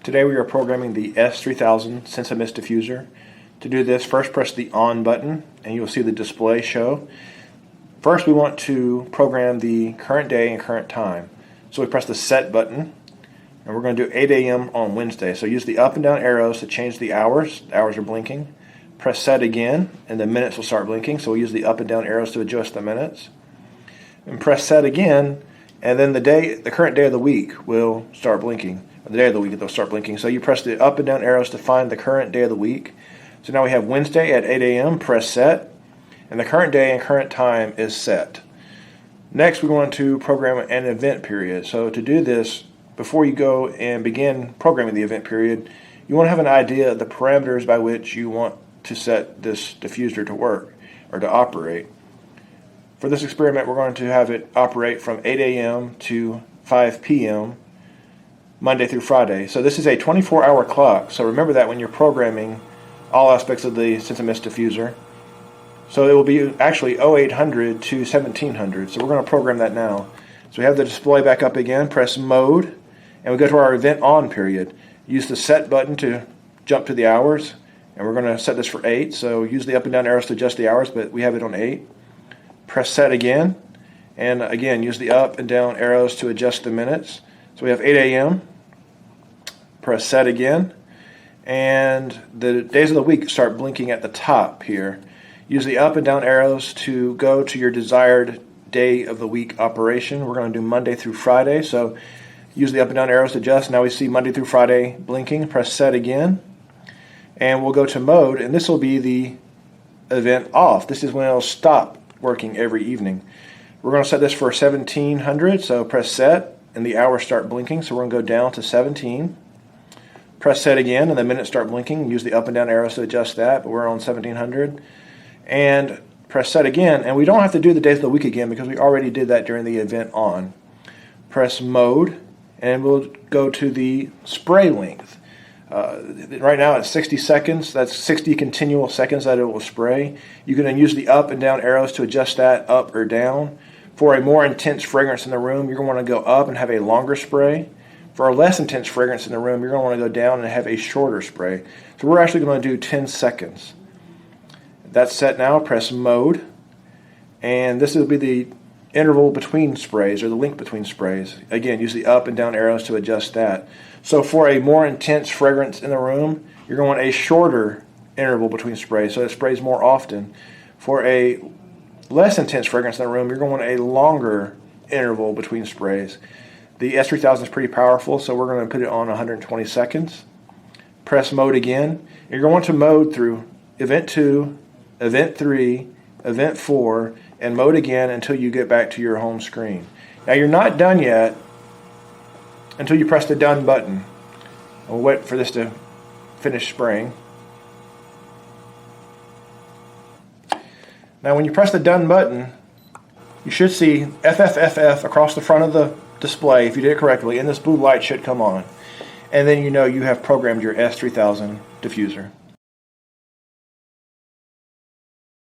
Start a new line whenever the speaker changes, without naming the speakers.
Today we are programming the S3000 SensaMist Diffuser. To do this, first press the on button and you'll see the display show. First we want to program the current day and current time. So we press the set button and we're going to do 8 a.m. on Wednesday. So use the up and down arrows to change the hours. The hours are blinking. Press set again and the minutes will start blinking. So we'll use the up and down arrows to adjust the minutes. And press set again and then the current day of the week will start blinking. The day of the week they'll start blinking. So you press the up and down arrows to find the current day of the week. So now we have Wednesday at 8 a.m. Press set, and the current day and current time is set. Next we want to program an event period. So to do this, before you go and begin programming the event period, you want to have an idea of the parameters by which you want to set this diffuser to work or to operate. For this experiment we're going to have it operate from 8 a.m. to 5 p.m. Monday through Friday. So this is a 24-hour clock. So remember that when you're programming all aspects of the SensaMist Diffuser. So it will be actually 0800 to 1700. So we're going to program that now. So we have the display back up again. Press mode, and we go to our event on period. Use the set button to jump to the hours, and we're going to set this for 8. So use the up and down arrows to adjust the hours, but we have it on 8. Press set again, and again use the up and down arrows to adjust the minutes. So we have 8 a.m. Press set again, and the days of the week start blinking at the top here. Use the up and down arrows to go to your desired day of the week operation. We're going to do Monday through Friday, so use the up and down arrows to adjust. Now we see Monday through Friday blinking. Press set again, and we'll go to mode, and this will be the event off. This is when it'll stop working every evening. We're going to set this for 1700, so press set, and the hours start blinking, so we're going to go down to 17. Press set again, and the minutes start blinking. Use the up and down arrows to adjust that, but we're on 1700. And press set again, and we don't have to do the days of the week again because we already did that during the event on. Press mode, and we'll go to the spray length. Right now it's 60 seconds. That's 60 continual seconds that it will spray. You can then use the up and down arrows to adjust that up or down. For a more intense fragrance in the room, you're going to want to go up and have a longer spray. For a less intense fragrance in the room, you're going to want to go down and have a shorter spray. So we're actually going to do 10 seconds. That's set now. Press mode. And this will be the interval between sprays, or the length between sprays. Again, use the up and down arrows to adjust that. So for a more intense fragrance in the room, you're going to want a shorter interval between sprays, so it sprays more often. For a less intense fragrance in the room, you're going to want a longer interval between sprays. The S3000 is pretty powerful, so we're going to put it on 120 seconds. Press mode again. You're going to mode through event 2, event 3, event 4, and mode again until you get back to your home screen. Now you're not done yet until you press the done button. We'll wait for this to finish spraying. Now when you press the done button, you should see FFFF across the front of the display, if you did it correctly, and this blue light should come on. And then you know you have programmed your S3000 diffuser.